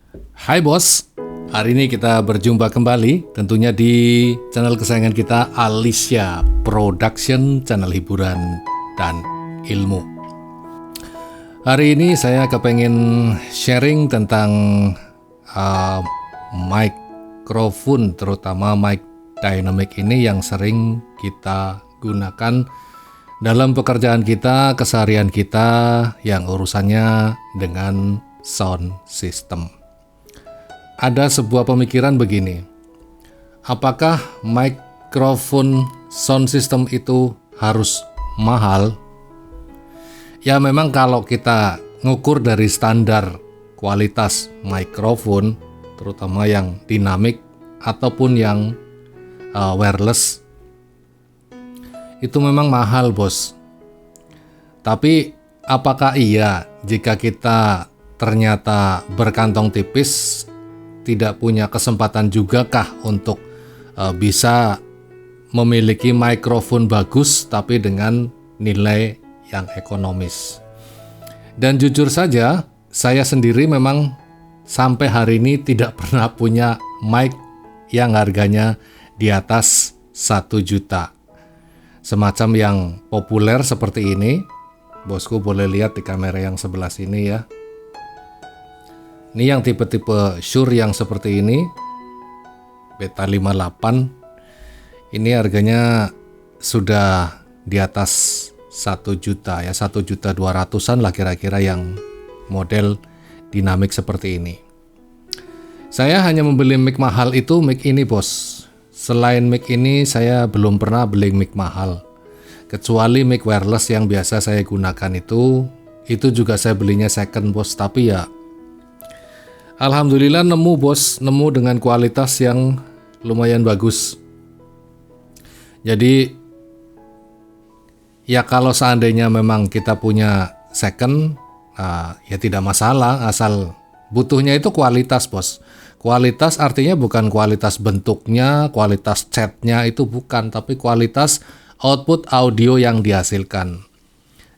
Hai bos, hari ini kita berjumpa kembali tentunya di channel kesayangan kita Alicia Production, channel hiburan dan ilmu. Hari ini saya kepengen sharing tentang microphone, terutama mic dynamic ini yang sering kita gunakan dalam pekerjaan kita, keseharian kita yang urusannya dengan sound system. Ada sebuah pemikiran begini, apakah microphone sound system itu harus mahal? Ya memang kalau kita ngukur dari standar kualitas microphone, terutama yang dinamik ataupun yang wireless, itu memang mahal bos. Tapi apakah iya jika kita ternyata berkantong tipis, tidak punya kesempatan juga kah untuk bisa memiliki mikrofon bagus tapi dengan nilai yang ekonomis? Dan jujur saja, saya sendiri memang sampai hari ini tidak pernah punya mic yang harganya di atas 1 juta. Semacam yang populer seperti ini. Bosku boleh lihat di kamera yang sebelah sini ya. Ini yang tipe-tipe Shure yang seperti ini, Beta 58. Ini harganya sudah di atas 1 juta ya, 1.200.000-an lah kira-kira yang model dinamik seperti ini. Saya hanya membeli mic mahal itu mic ini bos. Selain mic ini saya belum pernah beli mic mahal. Kecuali mic wireless yang biasa saya gunakan itu juga saya belinya second bos, tapi ya alhamdulillah nemu bos, nemu dengan kualitas yang lumayan bagus. Jadi ya kalau seandainya memang kita punya second, ya tidak masalah, asal butuhnya itu kualitas bos. Kualitas artinya bukan kualitas bentuknya, kualitas catnya itu bukan, tapi kualitas output audio yang dihasilkan.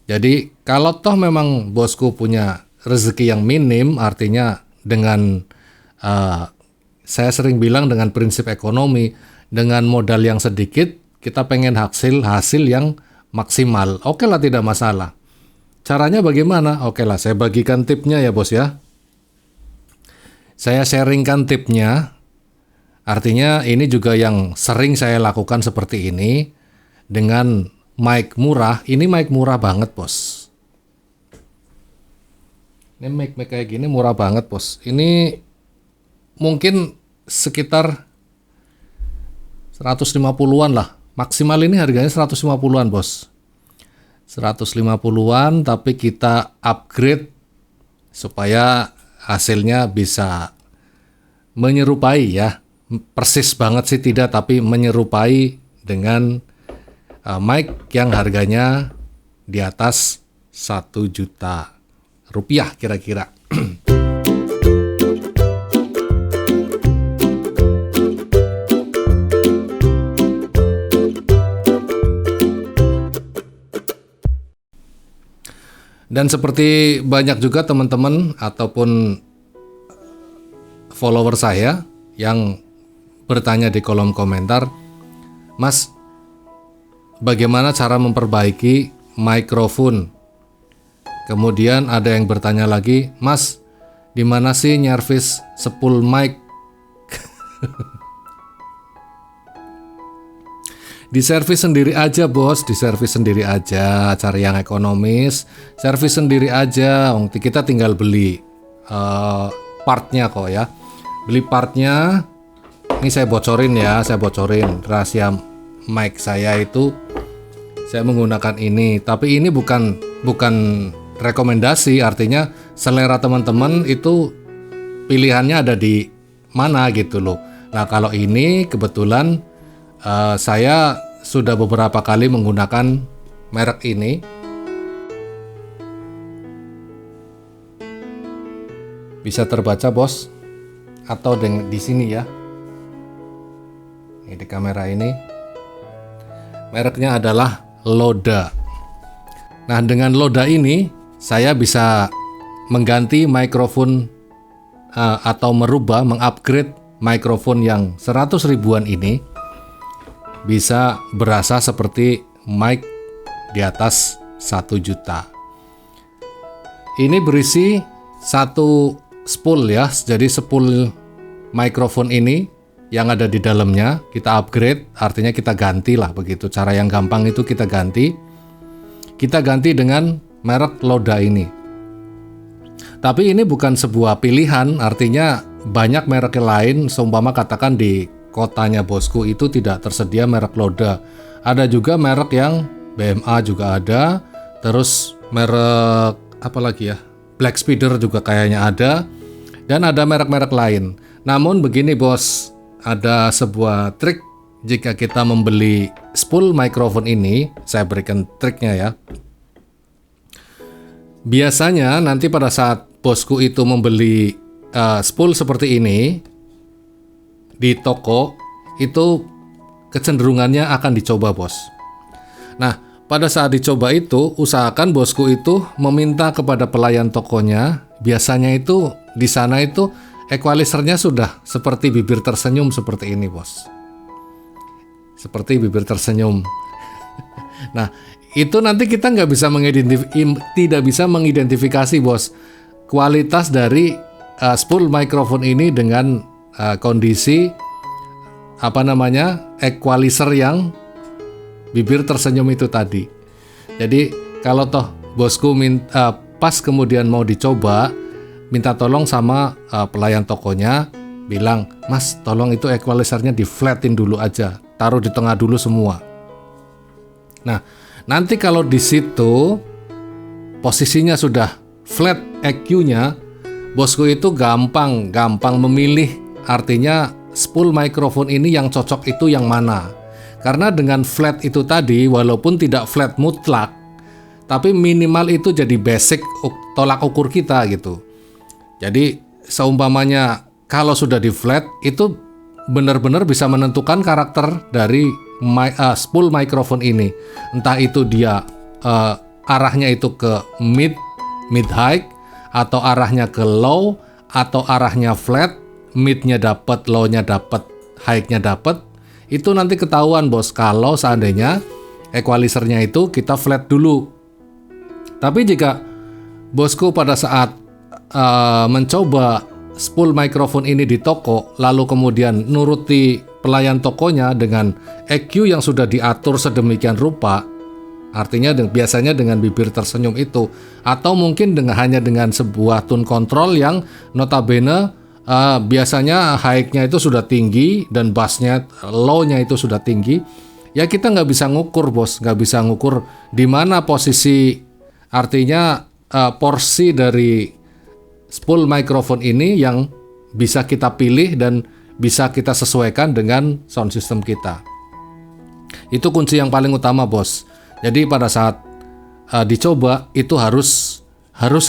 Jadi kalau toh memang bosku punya rezeki yang minim, artinya dengan saya sering bilang dengan prinsip ekonomi, dengan modal yang sedikit kita pengen hasil yang maksimal. Oke lah, tidak masalah. Caranya bagaimana? Oke lah, saya bagikan tipnya ya bos ya. Saya sharingkan tipnya. Artinya ini juga yang sering saya lakukan seperti ini dengan mic murah. Ini mic murah banget bos. Ini mic kayak gini murah banget bos. Ini mungkin sekitar 150-an lah. Maksimal ini harganya 150-an bos. 150-an, tapi kita upgrade supaya hasilnya bisa menyerupai ya. Persis banget sih tidak, tapi menyerupai dengan mic yang harganya di atas 1 juta rupiah kira-kira. Dan seperti banyak juga teman-teman ataupun follower saya yang bertanya di kolom komentar, Mas, bagaimana cara memperbaiki mikrofon? Kemudian ada yang bertanya lagi, Mas, di mana sih nyervis spool mic? Diservis sendiri aja bos, diservis sendiri aja, cari yang ekonomis, servis sendiri aja. Kita tinggal beli partnya kok ya, beli partnya. Ini saya bocorin rahasia mic saya itu. Saya menggunakan ini, tapi ini bukan rekomendasi, artinya selera teman-teman itu pilihannya ada di mana gitu loh. Nah kalau ini kebetulan saya sudah beberapa kali menggunakan merek ini. Bisa terbaca bos, atau di sini ya. Ini di kamera ini. Mereknya adalah Loda. Nah dengan Loda ini saya bisa mengganti mikrofon atau merubah, mengupgrade mikrofon yang 100 ribuan ini bisa berasa seperti mic di atas 1 juta. Ini berisi satu spool ya, jadi spool mikrofon ini yang ada di dalamnya kita upgrade, artinya kita ganti lah begitu. Cara yang gampang itu kita ganti dengan merek Loda ini. Tapi ini bukan sebuah pilihan, artinya banyak merek lain, seumpama katakan di kotanya bosku itu tidak tersedia merek Loda. Ada juga merek yang BMA juga ada, terus merek apa lagi ya? Black Spider juga kayaknya ada, dan ada merek-merek lain. Namun begini bos, ada sebuah trik jika kita membeli spool mikrofon ini, saya berikan triknya ya. Biasanya nanti pada saat bosku itu membeli spool seperti ini di toko, itu kecenderungannya akan dicoba bos. Nah, pada saat dicoba itu, usahakan bosku itu meminta kepada pelayan tokonya, biasanya itu di sana itu equalizernya sudah seperti bibir tersenyum seperti ini bos. Seperti bibir tersenyum. Nah, itu nanti kita tidak bisa mengidentifikasi bos kualitas dari spool mikrofon ini dengan kondisi equalizer yang bibir tersenyum itu tadi. Jadi kalau toh bosku pas kemudian mau dicoba, minta tolong sama pelayan tokonya, bilang, "Mas, tolong itu equalizernya di flatin dulu aja, taruh di tengah dulu semua." Nah, nanti kalau di situ posisinya sudah flat EQ-nya, bosku itu gampang memilih, artinya spool mikrofon ini yang cocok itu yang mana. Karena dengan flat itu tadi, walaupun tidak flat mutlak, tapi minimal itu jadi basic tolak ukur kita gitu. Jadi seumpamanya kalau sudah di flat, itu benar-benar bisa menentukan karakter dari spool mikrofon ini. Entah itu dia arahnya itu ke mid high, atau arahnya ke low, atau arahnya flat, midnya dapat, low-nya dapat, high-nya dapat. Itu nanti ketahuan bos kalau seandainya equalizernya itu kita flat dulu. Tapi jika bosku pada saat mencoba spool mikrofon ini di toko, lalu kemudian nuruti pelayan tokonya dengan EQ yang sudah diatur sedemikian rupa, artinya biasanya dengan bibir tersenyum itu, atau mungkin hanya dengan sebuah tone control yang notabene biasanya high-nya itu sudah tinggi dan bass-nya, low-nya itu sudah tinggi, ya kita nggak bisa ngukur bos, nggak bisa ngukur di mana posisi, artinya porsi dari spool mikrofon ini yang bisa kita pilih dan bisa kita sesuaikan dengan sound system kita. Itu kunci yang paling utama bos. Jadi pada saat dicoba itu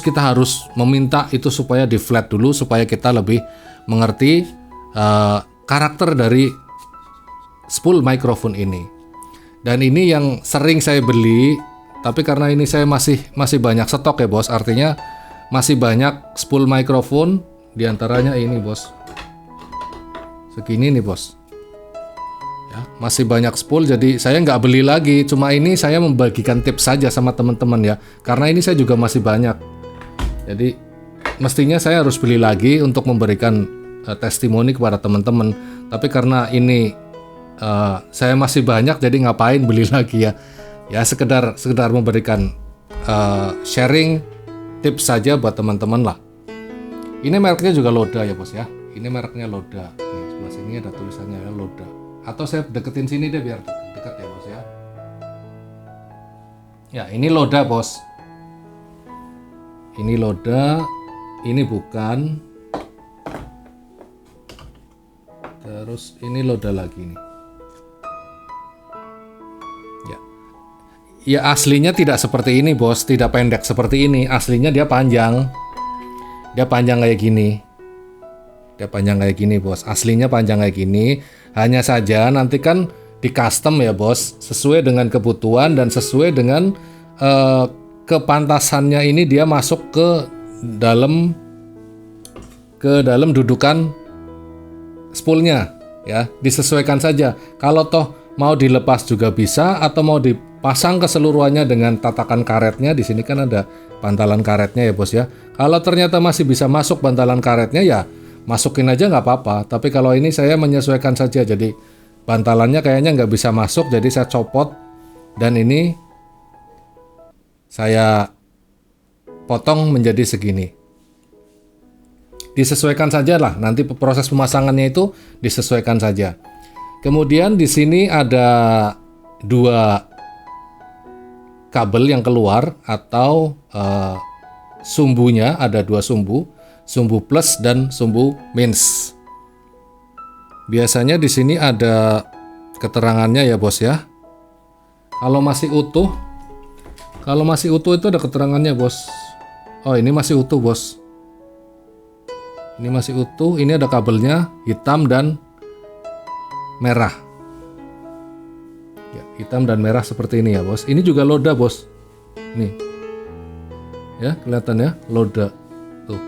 kita harus meminta itu supaya di flat dulu, supaya kita lebih mengerti karakter dari spool mikrofon ini. Dan ini yang sering saya beli, tapi karena ini saya masih banyak stok ya bos, artinya masih banyak spool mikrofon, diantaranya ini bos, segini nih bos. Ya, masih banyak spool, jadi saya nggak beli lagi. Cuma ini saya membagikan tips saja sama teman-teman ya, karena ini saya juga masih banyak. Jadi mestinya saya harus beli lagi untuk memberikan testimoni kepada teman-teman. Tapi karena ini saya masih banyak, jadi ngapain beli lagi ya? Ya sekedar memberikan sharing tips saja buat teman-teman lah. Ini mereknya juga Loda ya bos ya. Ini mereknya Loda. Nih sebelah sini ada tulisannya ya, Loda. Atau saya deketin sini deh biar dekat ya bos ya. Ya ini Loda bos. Ini Loda. Ini bukan. Terus ini Loda lagi nih. Ya. Ya aslinya tidak seperti ini bos. Tidak pendek seperti ini. Aslinya dia panjang. Dia panjang kayak gini. Dia panjang kayak gini bos. Aslinya panjang kayak gini. Hanya saja nanti kan di custom ya bos, sesuai dengan kebutuhan dan sesuai dengan kepantasannya ini dia masuk ke dalam ke dalam dudukan spoolnya ya, disesuaikan saja. Kalau toh mau dilepas juga bisa, atau mau dipasang keseluruhannya dengan tatakan karetnya. Di sini kan ada bantalan karetnya ya bos ya. Kalau ternyata masih bisa masuk bantalan karetnya ya masukin aja nggak apa-apa. Tapi kalau ini saya menyesuaikan saja, jadi bantalannya kayaknya nggak bisa masuk, jadi saya copot dan ini saya potong menjadi segini. Disesuaikan saja lah, nanti proses pemasangannya itu disesuaikan saja. Kemudian di sini ada 2 kabel yang keluar atau sumbunya, ada 2 sumbu, sumbu plus dan sumbu minus. Biasanya di sini ada keterangannya ya bos ya. Kalau masih utuh itu ada keterangannya bos. Oh, ini masih utuh bos. Ini masih utuh, ini ada kabelnya hitam dan merah. Ya, hitam dan merah seperti ini ya bos. Ini juga loda bos. Nih. Ya, kelihatan ya, loda. Tuh.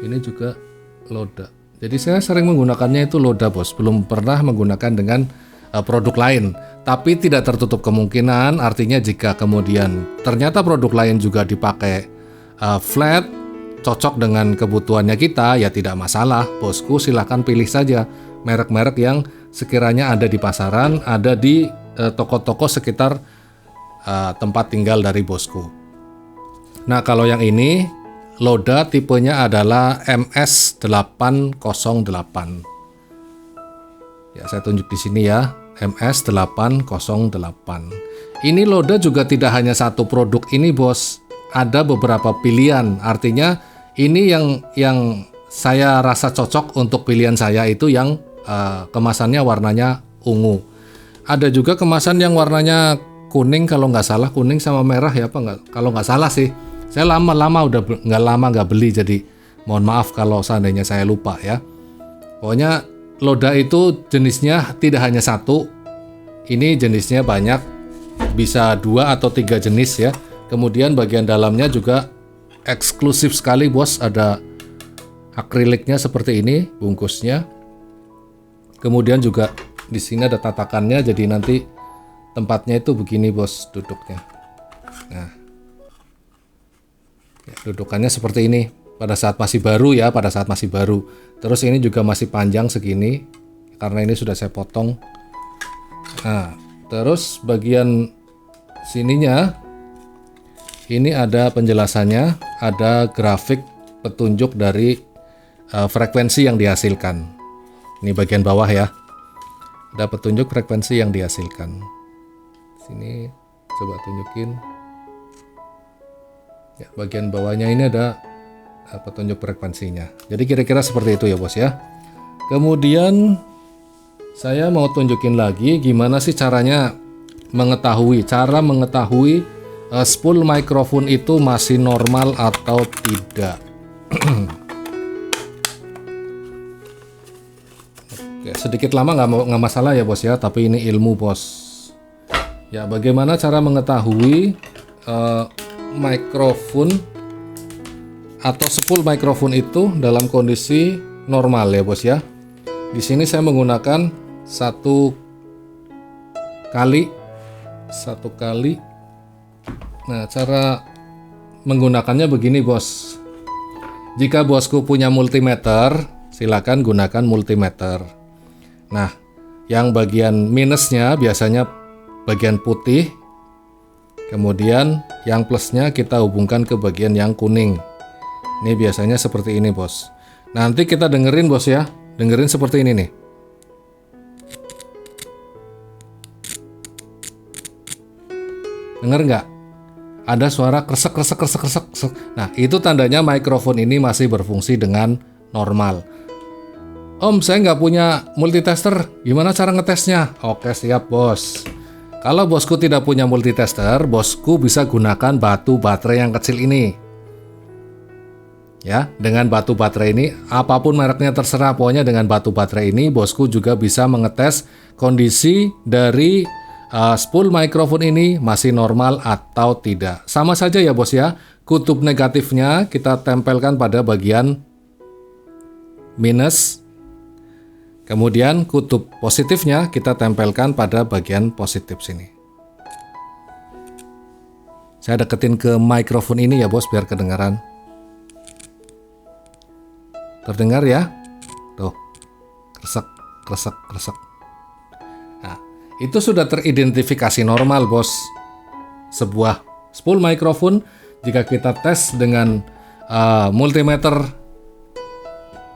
Ini juga loda. Jadi saya sering menggunakannya itu loda bos. Belum pernah menggunakan dengan produk lain. Tapi tidak tertutup kemungkinan, artinya jika kemudian ternyata produk lain juga dipakai flat, cocok dengan kebutuhannya kita, ya tidak masalah bosku, silahkan pilih saja merek-merek yang sekiranya ada di pasaran, ada di toko-toko sekitar tempat tinggal dari bosku. Nah kalau yang ini loda tipenya adalah MS808. Ya saya tunjuk di sini ya, MS808. Ini loda juga tidak hanya satu produk ini bos, ada beberapa pilihan, artinya ini yang saya rasa cocok untuk pilihan saya itu yang kemasannya warnanya ungu. Ada juga kemasan yang warnanya kuning, kalau nggak salah kuning sama merah ya, apa nggak? Kalau nggak salah sih, saya lama nggak beli, jadi mohon maaf kalau seandainya saya lupa ya. Pokoknya loda itu jenisnya tidak hanya satu, ini jenisnya banyak, bisa 2 atau 3 jenis ya. Kemudian bagian dalamnya juga eksklusif sekali bos, ada akriliknya seperti ini bungkusnya. Kemudian juga di sini ada tatakannya, jadi nanti tempatnya itu begini bos duduknya. Nah, ya, dudukannya seperti ini pada saat masih baru ya, pada saat masih baru. Terus ini juga masih panjang segini karena ini sudah saya potong. Nah, terus bagian sininya ini ada penjelasannya, ada grafik petunjuk dari frekuensi yang dihasilkan. Ini bagian bawah ya, ada petunjuk frekuensi yang dihasilkan. Sini coba tunjukin. Ya, bagian bawahnya ini ada petunjuk frekuensinya. Jadi kira-kira seperti itu ya bos ya. Kemudian saya mau tunjukin lagi gimana sih caranya mengetahui spool microphone itu masih normal atau tidak. Oke, sedikit lama nggak masalah ya bos ya, tapi ini ilmu bos. Ya, bagaimana cara mengetahui mikrofon atau spool mikrofon itu dalam kondisi normal ya bos ya. Di sini saya menggunakan satu kali. Nah, cara menggunakannya begini bos. Jika bosku punya multimeter, silakan gunakan multimeter. Nah, yang bagian minusnya biasanya bagian putih. Kemudian yang plusnya kita hubungkan ke bagian yang kuning. Ini biasanya seperti ini bos. Nanti kita dengerin bos ya. Dengerin seperti ini nih. Dengar nggak? Ada suara kresek. Nah, itu tandanya mikrofon ini masih berfungsi dengan normal. Om, saya nggak punya multitester. Gimana cara ngetesnya? Oke, siap bos. Kalau bosku tidak punya multitester, bosku bisa gunakan batu baterai yang kecil ini. Ya, dengan batu baterai ini, apapun mereknya terserah. Pokoknya dengan batu baterai ini, bosku juga bisa mengetes kondisi dari spool mikrofon ini masih normal atau tidak. Sama saja ya bos ya, kutub negatifnya kita tempelkan pada bagian minus. Kemudian kutub positifnya kita tempelkan pada bagian positif sini. Saya deketin ke mikrofon ini ya bos, biar kedengaran. Terdengar ya? Tuh, kresek, kresek, kresek. Nah, itu sudah teridentifikasi normal bos. Sebuah spool mikrofon, jika kita tes dengan multimeter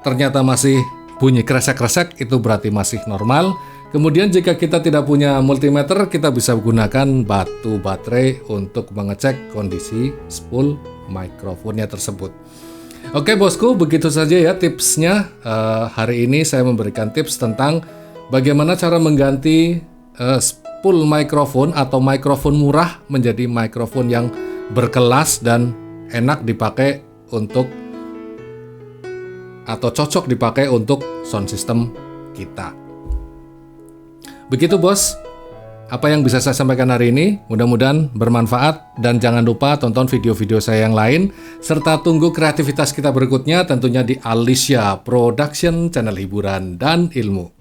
ternyata masih bunyi kresek-kresek, itu berarti masih normal. Kemudian jika kita tidak punya multimeter, kita bisa gunakan batu baterai untuk mengecek kondisi spool mikrofonnya tersebut. Oke bosku, begitu saja ya tipsnya. Hari ini saya memberikan tips tentang bagaimana cara mengganti spool mikrofon atau mikrofon murah menjadi mikrofon yang berkelas dan enak dipakai untuk atau cocok dipakai untuk sound system kita. Begitu bos, apa yang bisa saya sampaikan hari ini. Mudah-mudahan bermanfaat, dan jangan lupa tonton video-video saya yang lain, serta tunggu kreativitas kita berikutnya tentunya di Alicia Production, channel hiburan dan ilmu.